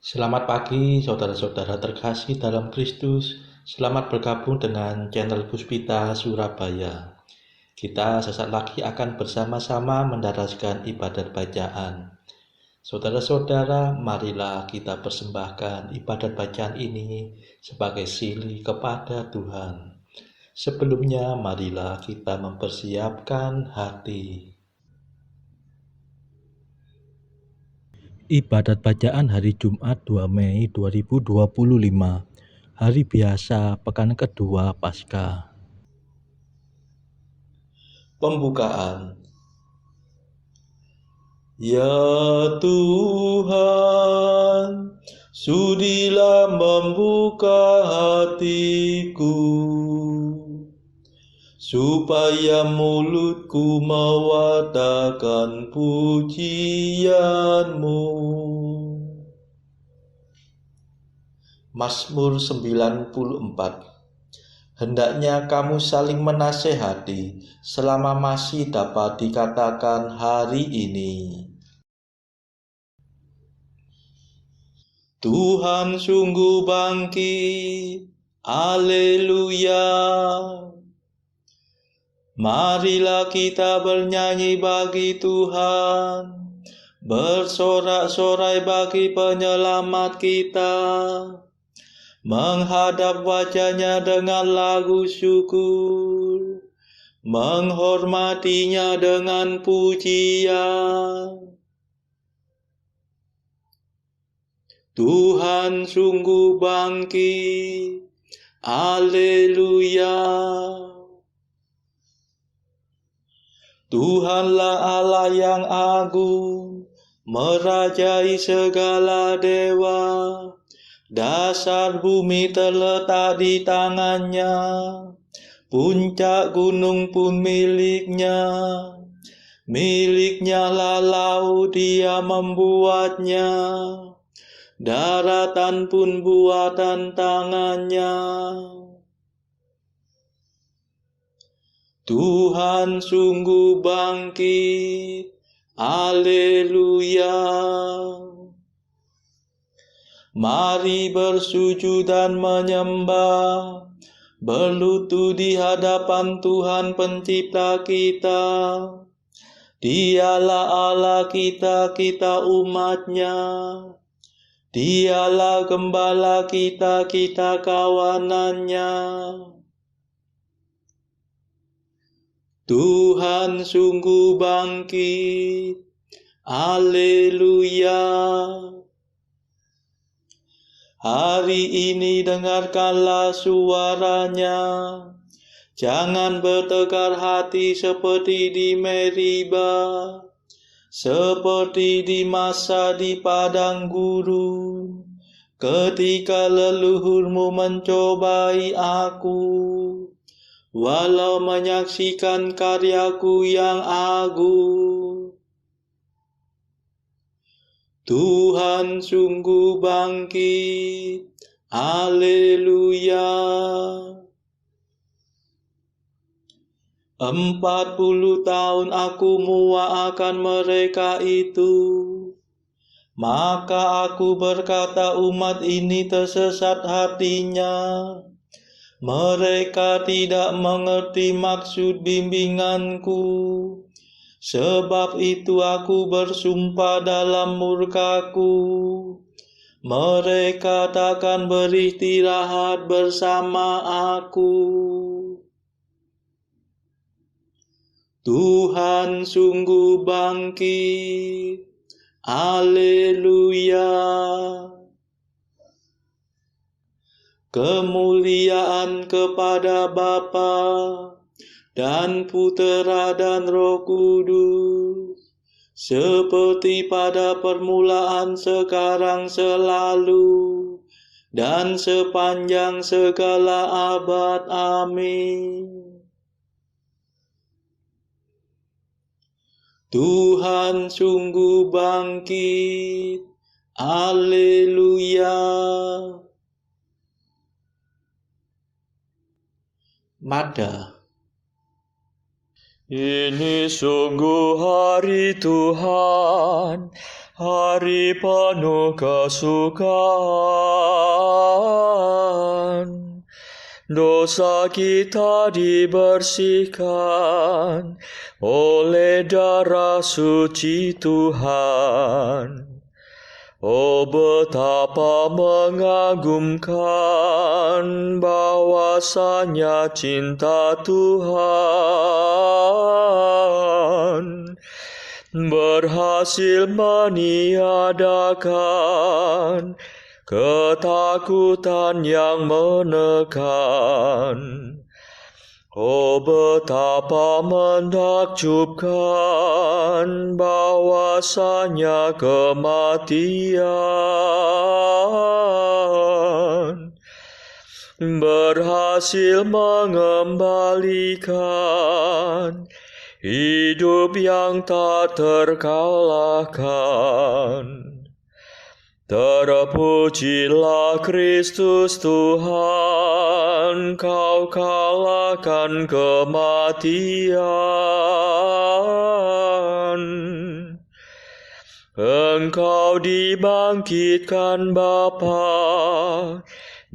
Selamat pagi, saudara-saudara terkasih dalam Kristus. Selamat bergabung dengan channel Puspita Surabaya. Kita sesaat lagi akan bersama-sama mendaraskan ibadat bacaan. Saudara-saudara, marilah kita persembahkan ibadat bacaan ini sebagai sili kepada Tuhan. Sebelumnya, marilah kita mempersiapkan hati. Ibadat bacaan hari Jumat 2 Mei 2025, hari biasa pekan kedua Paskah. Pembukaan. Ya Tuhan, sudilah membuka hatiku, supaya mulutku mewartakan pujian-Mu. Mazmur 94. Hendaknya kamu saling menasehati selama masih dapat dikatakan hari ini. Tuhan sungguh bangkit, haleluya. Marilah kita bernyanyi bagi Tuhan, bersorak-sorai bagi penyelamat kita, menghadap wajah-Nya dengan lagu syukur, menghormatinya dengan pujian. Tuhan sungguh bangkit, haleluya. Tuhanlah Allah yang agung, merajai segala dewa. Dasar bumi terletak di tangan-Nya, puncak gunung pun milik-Nya. Milik-Nya lah laut, Dia membuatnya, daratan pun buatan tangan-Nya. Tuhan sungguh bangkit, haleluya. Mari bersujud dan menyembah, berlutut di hadapan Tuhan pencipta kita. Dialah Allah kita, kita umat-Nya. Dialah gembala kita, kita kawanan-Nya. Tuhan sungguh bangkit, haleluya. Hari ini dengarkanlah suara-Nya. Jangan bertegar hati seperti di Meriba, seperti di masa di padang gurun, ketika leluhurmu mencobai aku, walau menyaksikan karyaku yang agung. Tuhan sungguh bangkit, haleluya. 40 tahun aku muak akan mereka itu. Maka aku berkata, umat ini tersesat hatinya. Mereka tidak mengerti maksud bimbinganku. Sebab itu aku bersumpah dalam murkaku, mereka takkan beristirahat bersama aku. Tuhan sungguh bangkit, haleluya. Kemuliaan kepada Bapa dan Putera dan Roh Kudus, seperti pada permulaan, sekarang, selalu, dan sepanjang segala abad. Amin. Tuhan sungguh bangkit, haleluya. Mada. Ini sungguh hari Tuhan, hari penuh kesukaan. Dosa kita dibersihkan oleh darah suci Tuhan. Oh, betapa mengagumkan bahwasanya cinta Tuhan berhasil meniadakan ketakutan yang menekan. Oh, betapa menakjubkan bahwasanya kematian berhasil mengembalikan hidup yang tak terkalahkan. Terpujilah Kristus Tuhan, Kau kalahkan kematian. Engkau dibangkitkan Bapa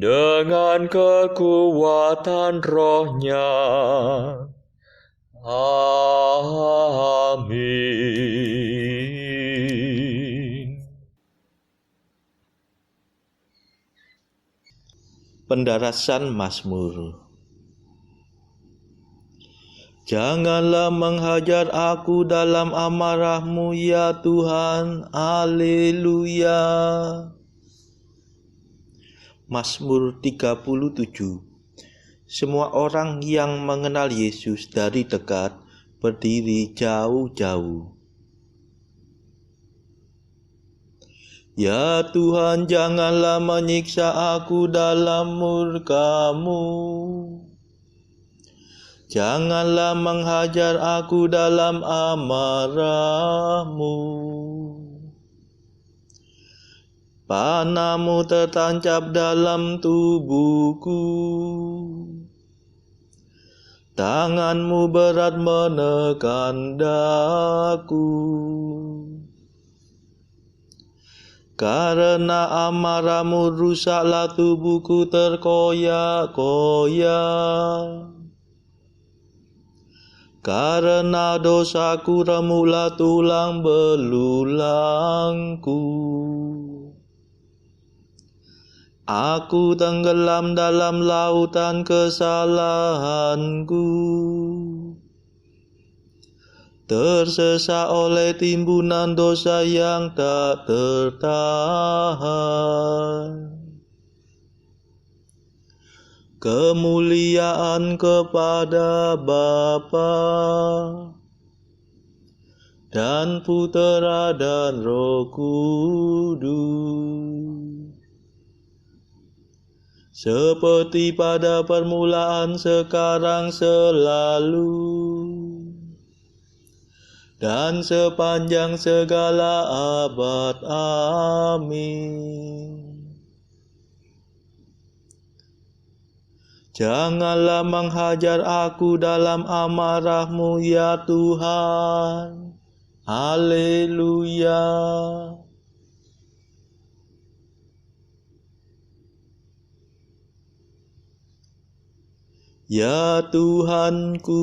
dengan kekuatan Roh-Nya. Amin. Pendarasan Mazmur. Janganlah menghajar aku dalam amarah-Mu ya Tuhan. Haleluya. Mazmur 37. Semua orang yang mengenal Yesus dari dekat berdiri jauh-jauh. Ya Tuhan, janganlah menyiksa aku dalam murka-Mu. Janganlah menghajar aku dalam amarah-Mu. Panah-Mu tertancap dalam tubuhku. Tangan-Mu berat menekan daku. Karena amarah-Mu rusaklah tubuhku terkoyak-koyak. Karena dosaku remuklah tulang belulangku. Aku tenggelam dalam lautan kesalahanku. Tersesat oleh timbunan dosa yang tak tertahan. Kemuliaan kepada Bapa dan Putera dan Roh Kudus, seperti pada permulaan, sekarang, selalu, dan sepanjang segala abad. Amin. Janganlah menghajar aku dalam amarah-Mu ya Tuhan. Haleluya. Ya Tuhanku,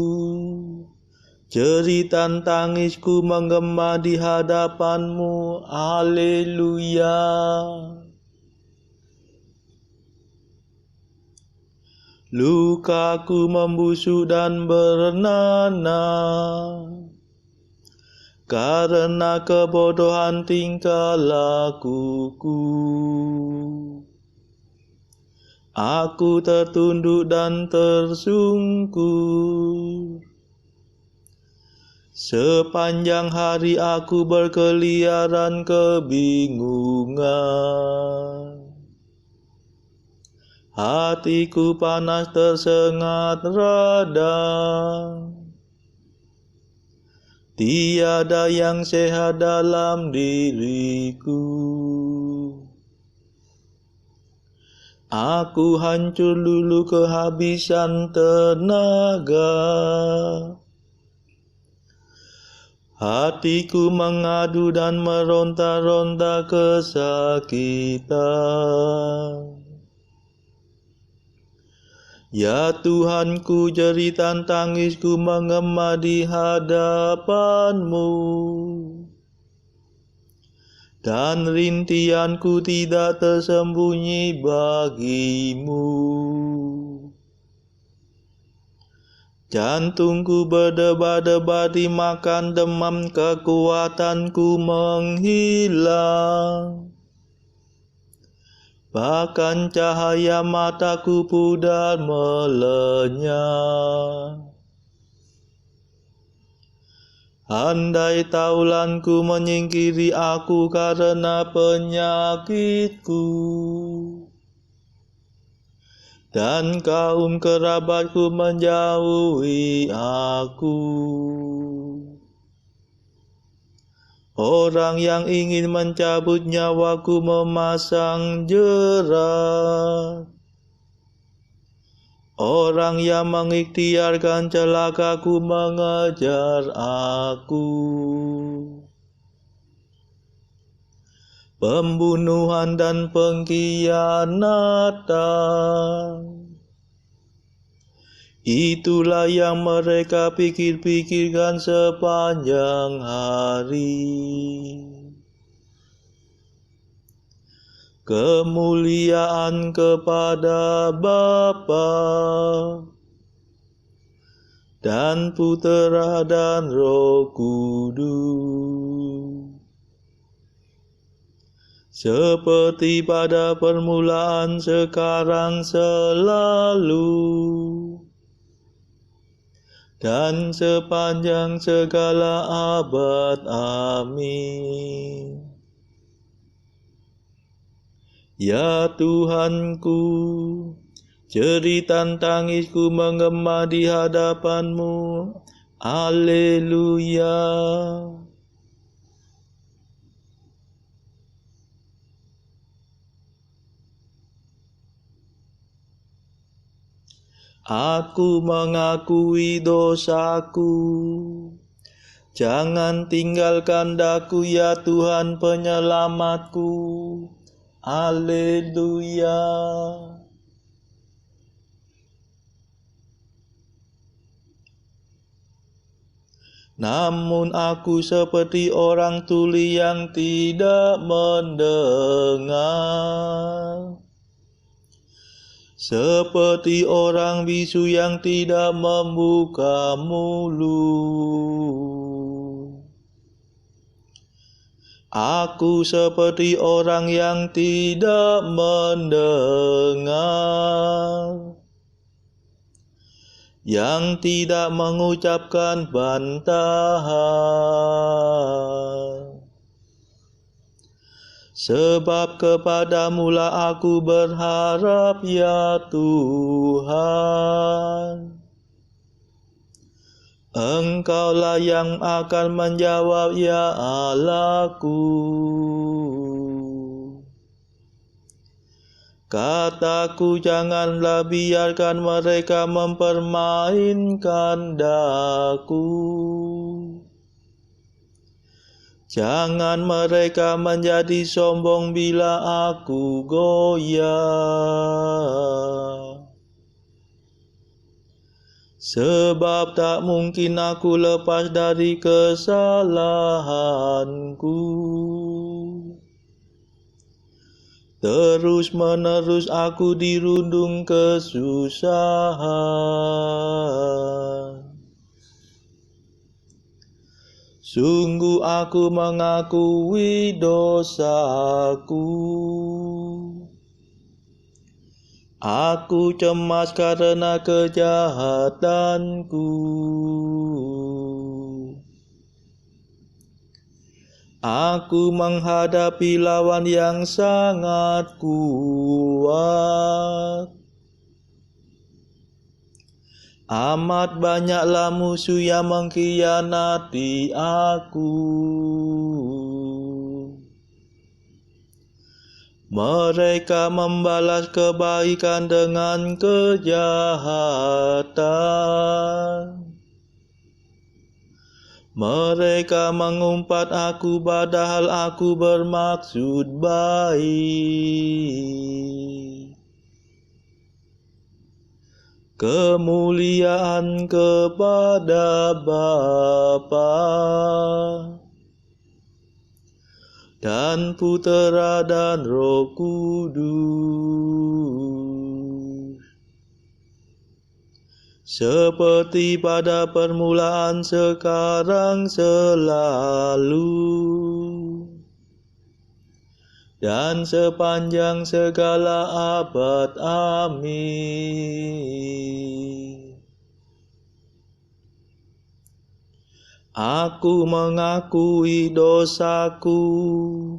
jeritan tangisku menggema di hadapan-Mu. Haleluya. Lukaku membusuk dan bernanah karena kebodohan tingkah lakuku. Aku tertunduk dan tersungkur. Sepanjang hari aku berkeliaran kebingungan. Hatiku panas tersengat radang. Tiada yang sehat dalam diriku. Aku hancur lulu kehabisan tenaga. Hatiku mengadu dan meronta-ronta kesakitan. Ya Tuhanku, jeritan tangisku mengema di hadapan-Mu, dan rintianku tidak tersembunyi bagi-Mu. Jantungku berdebar-debar dimakan demam, kekuatanku menghilang. Bahkan cahaya mataku pudar melenyap. Andai taulanku menyingkiri aku karena penyakitku, dan kaum kerabatku menjauhi aku. Orang yang ingin mencabut nyawaku memasang jerat. Orang yang mengikhtiarkan celakaku mengejar aku. Pembunuhan dan pengkhianatan, itulah yang mereka pikir-pikirkan sepanjang hari. Kemuliaan kepada Bapa dan Putera dan Roh Kudus, seperti pada permulaan, sekarang, selalu, dan sepanjang segala abad. Amin. Ya Tuhanku, jeritan tangisku mengema di hadapan-Mu. Haleluya. Aku mengakui dosaku. Jangan tinggalkan daku, ya Tuhan penyelamatku. Haleluya. Namun aku seperti orang tuli yang tidak mendengar, seperti orang bisu yang tidak membuka mulut. Aku seperti orang yang tidak mendengar, yang tidak mengucapkan bantahan. Sebab kepadamu-lah aku berharap, ya Tuhan. Engkaulah yang akan menjawab, ya Allahku. Kataku, janganlah biarkan mereka mempermainkan daku. Jangan mereka menjadi sombong bila aku goyah. Sebab tak mungkin aku lepas dari kesalahanku. Terus menerus aku dirundung kesusahan. Sungguh aku mengakui dosaku. Aku cemas karena kejahatanku. Aku menghadapi lawan yang sangat kuat. Amat banyaklah musuh yang mengkhianati aku. Mereka membalas kebaikan dengan kejahatan. Mereka mengumpat aku padahal aku bermaksud baik. Kemuliaan kepada Bapa dan Putera dan Roh Kudus, seperti pada permulaan, sekarang, selalu, dan sepanjang segala abad. Amin. Aku mengakui dosaku,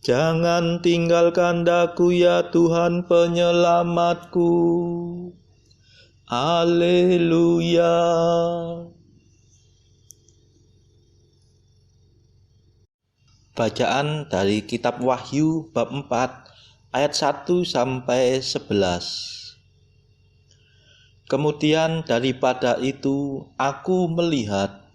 jangan tinggalkan daku ya Tuhan penyelamatku. Haleluya. Bacaan dari kitab Wahyu bab 4 ayat 1 sampai 11. Kemudian daripada itu aku melihat,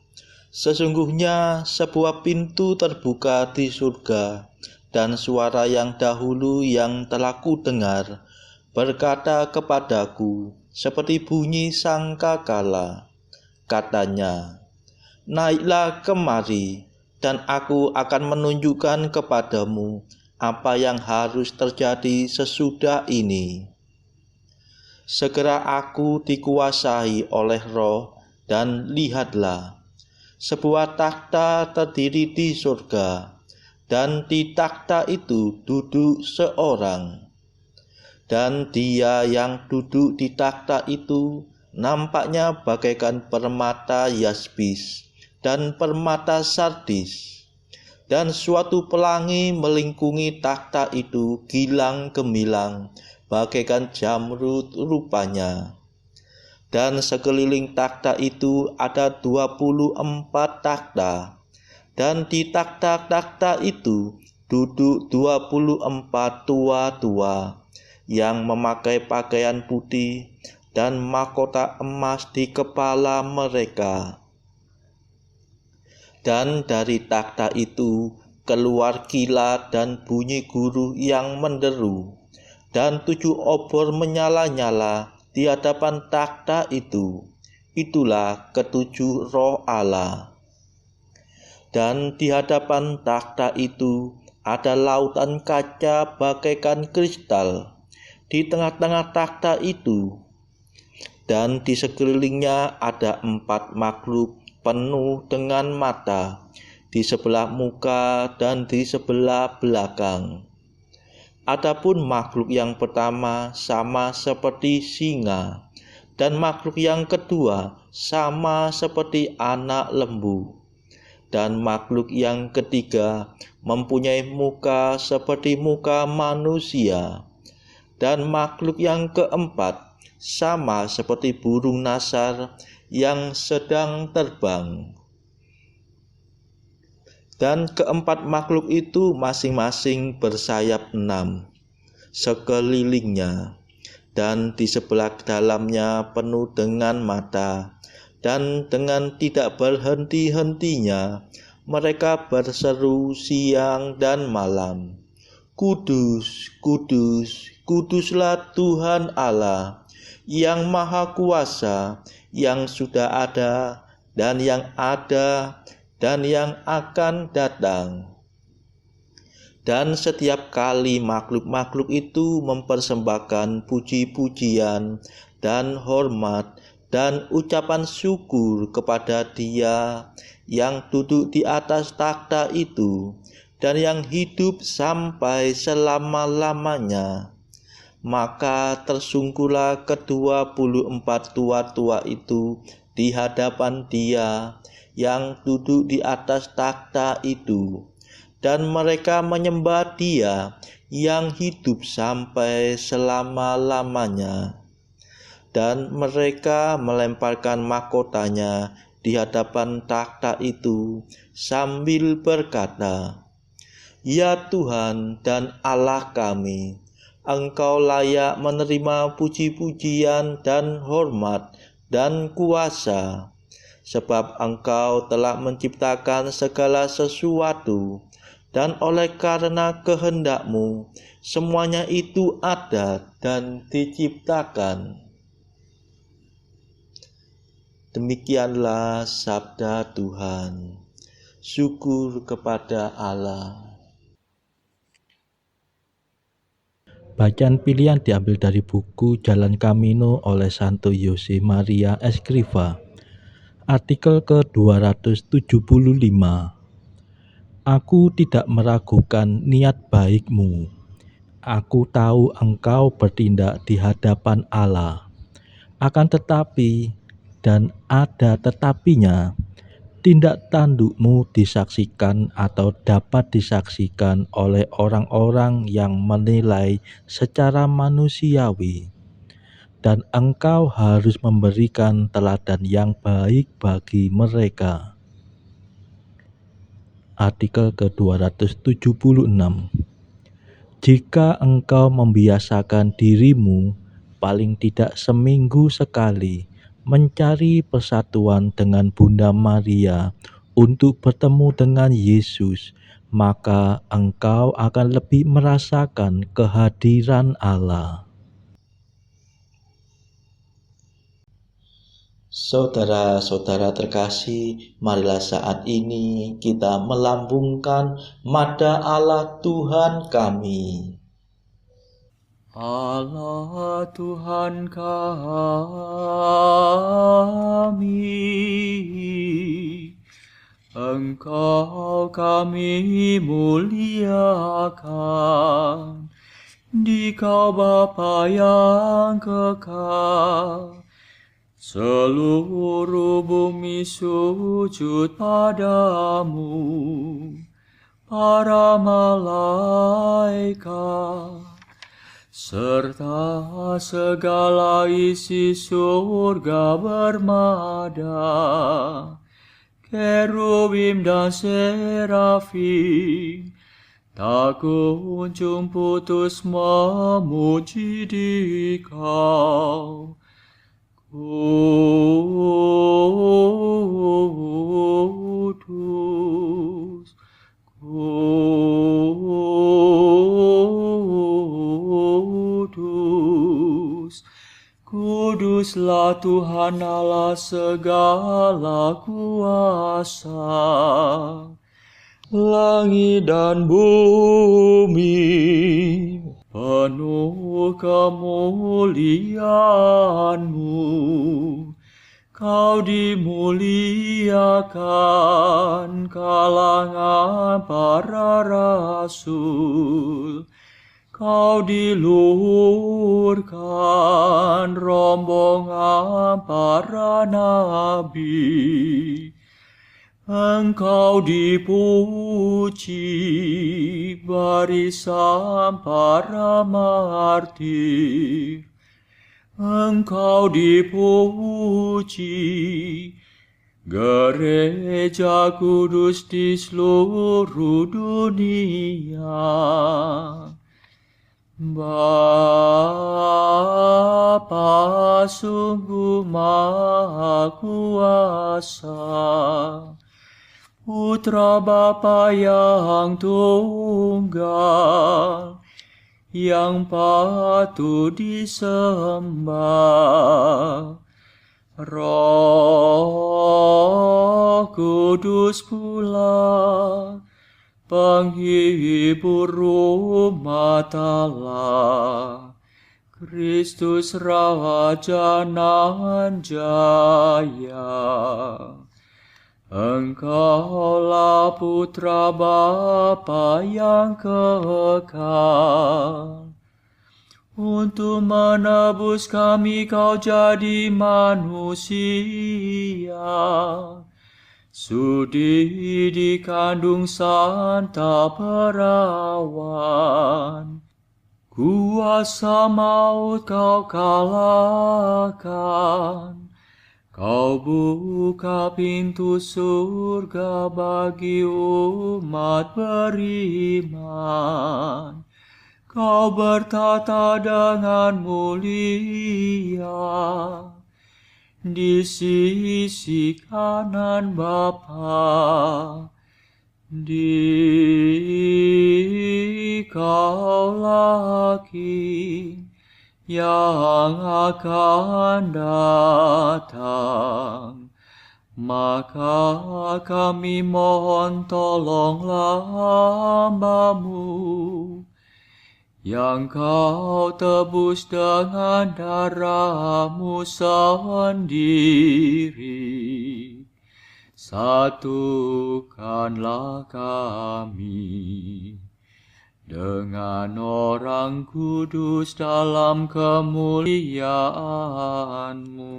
sesungguhnya sebuah pintu terbuka di surga, dan suara yang dahulu yang telah kudengar berkata kepadaku seperti bunyi sangkakala. Katanya, naiklah kemari, dan aku akan menunjukkan kepadamu apa yang harus terjadi sesudah ini. Segera aku dikuasai oleh Roh, dan lihatlah, sebuah takhta terdiri di surga, dan di takhta itu duduk seorang. Dan dia yang duduk di takhta itu nampaknya bagaikan permata yaspis dan permata sardis. Dan suatu pelangi melingkungi takhta itu gilang gemilang, bagaikan jamrud rupanya. Dan sekeliling takhta itu ada 24 takhta, dan di takhta-takhta itu duduk 24 tua-tua yang memakai pakaian putih dan mahkota emas di kepala mereka. Dan dari takhta itu keluar kilat dan bunyi guruh yang menderu, dan 7 obor menyala-nyala di hadapan takhta itu. Itulah ketujuh roh Allah. Dan di hadapan takhta itu ada lautan kaca bagaikan kristal di tengah-tengah takhta itu. Dan di sekelilingnya ada 4 makhluk penuh dengan mata di sebelah muka dan di sebelah belakang. Adapun makhluk yang pertama sama seperti singa, dan makhluk yang kedua sama seperti anak lembu, dan makhluk yang ketiga mempunyai muka seperti muka manusia, dan makhluk yang keempat sama seperti burung nasar yang sedang terbang. Dan keempat makhluk itu masing-masing bersayap 6 sekelilingnya, dan di sebelah dalamnya penuh dengan mata, dan dengan tidak berhenti-hentinya mereka berseru siang dan malam, Kudus, kudus, kuduslah Tuhan Allah yang Maha Kuasa, yang sudah ada dan yang ada dan yang akan datang. Dan setiap kali makhluk-makhluk itu mempersembahkan puji-pujian dan hormat dan ucapan syukur kepada Dia yang duduk di atas takhta itu dan yang hidup sampai selama-lamanya. Maka tersungkurlah ke-24 tua-tua itu di hadapan Dia yang duduk di atas takhta itu, dan mereka menyembah Dia yang hidup sampai selama-lamanya. Dan mereka melemparkan mahkotanya di hadapan takhta itu sambil berkata, Ya Tuhan dan Allah kami, Engkau layak menerima puji-pujian dan hormat dan kuasa, sebab Engkau telah menciptakan segala sesuatu, dan oleh karena kehendak-Mu, semuanya itu ada dan diciptakan. Demikianlah sabda Tuhan. Syukur kepada Allah. Bacaan pilihan diambil dari buku Jalan Camino oleh Santo Jose Maria Escrivá. Artikel ke-275. Aku tidak meragukan niat baik-Mu. Aku tahu Engkau bertindak di hadapan Allah. Akan tetapi, dan ada tetapinya, tindak tanduk-Mu disaksikan atau dapat disaksikan oleh orang-orang yang menilai secara manusiawi, dan Engkau harus memberikan teladan yang baik bagi mereka. Artikel ke-276. Jika engkau membiasakan dirimu paling tidak seminggu sekali mencari persatuan dengan Bunda Maria untuk bertemu dengan Yesus, maka engkau akan lebih merasakan kehadiran Allah. Saudara-saudara terkasih, marilah saat ini kita melambungkan Mada Allah Tuhan kami. Allah Tuhan kami, Engkau kami muliakan, Dikau Bapa yang kekal. Seluruh bumi sujud padamu, para malaikat, serta segala isi surga bermada, kerubim dan serafim, tak kunjung putus memuji Dikau. Kudus, kudus, kuduslah Tuhan Allah segala kuasa. Langit dan bumi penuh kemuliaan-Mu. Kau dimuliakan kalangan para rasul. Kau diluhurkan rombongan para nabi. Engkau dipuji barisan para martir. Engkau dipuji gereja kudus di seluruh dunia. Bapa sungguh Maha Kuasa, Putra Bapa yang tunggal, yang patut disembah. Roh Kudus pula, penghibur umat Allah, Kristus Raja nan jaya. Engkaulah Putra Bapa yang kekal. Untuk menebus kami Kau jadi manusia. Sudi dikandung Santa Perawan. Kuasa maut Kau kalahkan. Kau buka pintu surga bagi umat beriman. Kau bertata dengan mulia di sisi kanan Bapa. Dikaulah yang akan datang. Maka kami mohon tolonglah hamba-Mu yang Kau tebus dengan darah-Mu sendiri. Satukanlah kami dengan orang kudus dalam kemuliaan-Mu.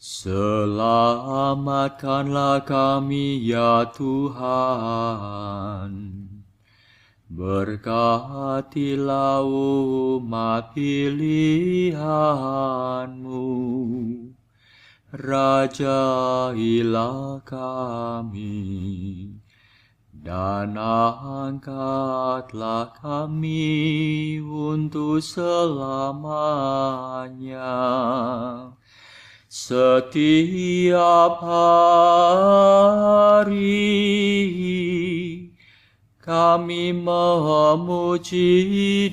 Selamatkanlah kami ya Tuhan. Berkatilah umat pilihan-Mu. Rajailah kami, dan angkatlah kami untuk selamanya. Setiap hari kami memuji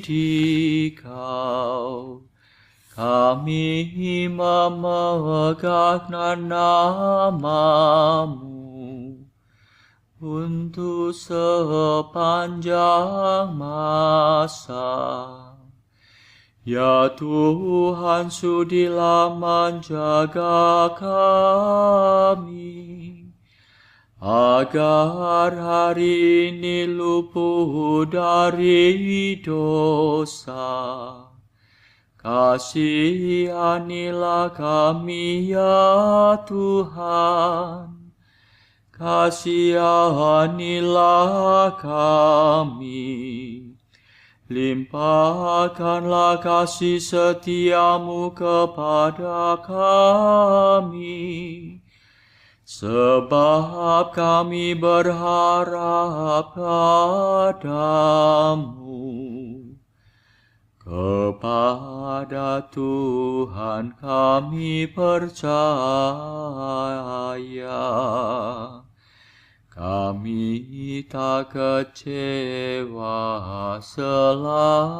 Dikau. Kami memegang nama-Mu untuk sepanjang masa. Ya Tuhan, sudilah menjaga kami, agar hari ini luput dari dosa. Kasihanilah kami ya Tuhan, kasihanilah kami. Limpahkanlah kasih setia-Mu kepada kami, sebab kami berharap padamu. Kepada Tuhan kami percaya, kami tak kecewa selamanya.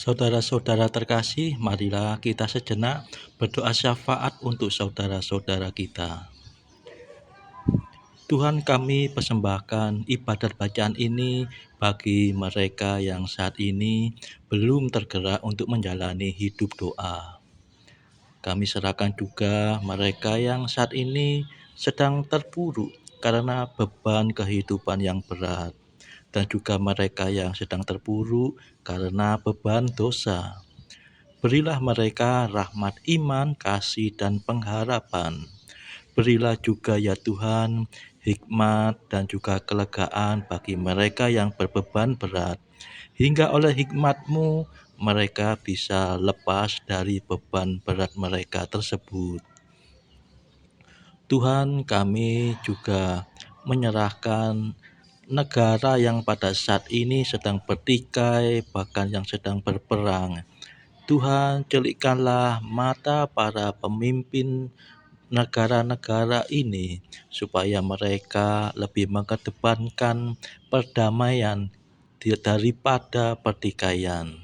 Saudara-saudara terkasih, marilah kita sejenak berdoa syafaat untuk saudara-saudara kita. Tuhan, kami persembahkan ibadat bacaan ini bagi mereka yang saat ini belum tergerak untuk menjalani hidup doa. Kami serahkan juga mereka yang saat ini sedang terpuruk karena beban kehidupan yang berat, dan juga mereka yang sedang terpuruk karena beban dosa. Berilah mereka rahmat iman, kasih, dan pengharapan. Berilah juga ya Tuhan hikmat dan juga kelegaan bagi mereka yang berbeban berat, hingga oleh hikmat-Mu mereka bisa lepas dari beban berat mereka tersebut. Tuhan, kami juga menyerahkan negara yang pada saat ini sedang bertikai, bahkan yang sedang berperang. Tuhan, celikkanlah mata para pemimpin negara-negara ini supaya mereka lebih mengedepankan perdamaian daripada pertikaian.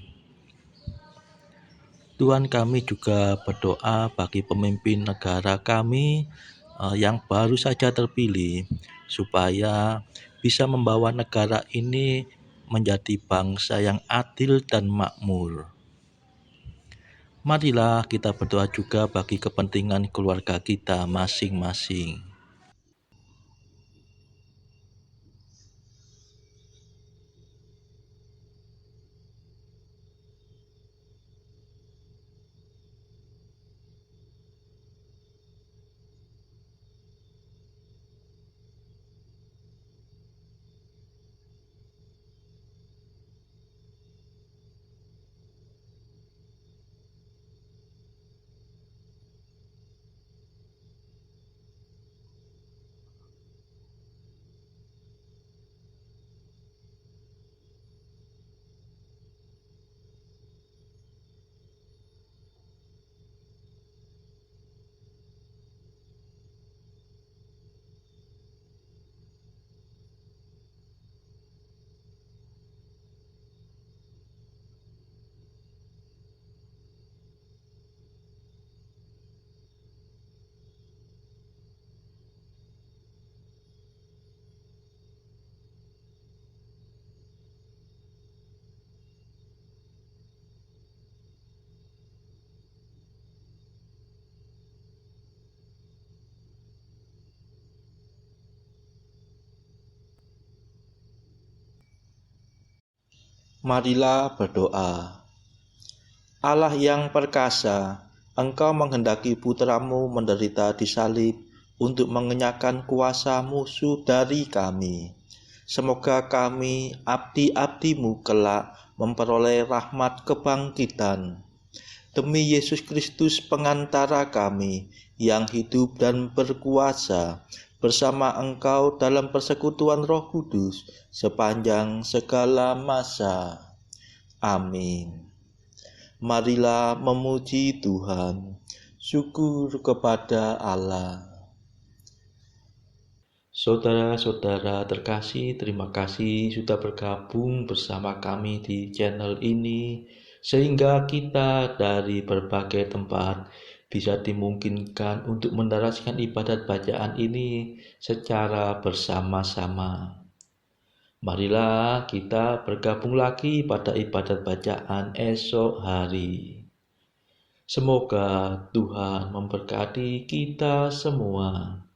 Tuhan, kami juga berdoa bagi pemimpin negara kami yang baru saja terpilih, supaya bisa membawa negara ini menjadi bangsa yang adil dan makmur. Marilah kita berdoa juga bagi kepentingan keluarga kita masing-masing. Marilah berdoa. Allah yang perkasa, Engkau menghendaki putramu menderita di salib untuk mengenyahkan kuasa musuh dari kami. Semoga kami, abdi-abdimu kelak, memperoleh rahmat kebangkitan. Demi Yesus Kristus pengantara kami, yang hidup dan berkuasa, bersama Engkau dalam persekutuan Roh Kudus, sepanjang segala masa. Amin. Marilah memuji Tuhan. Syukur kepada Allah. Saudara-saudara terkasih, terima kasih sudah bergabung bersama kami di channel ini, sehingga kita dari berbagai tempat bisa dimungkinkan untuk mendaraskan ibadat bacaan ini secara bersama-sama. Marilah kita bergabung lagi pada ibadat bacaan esok hari. Semoga Tuhan memberkati kita semua.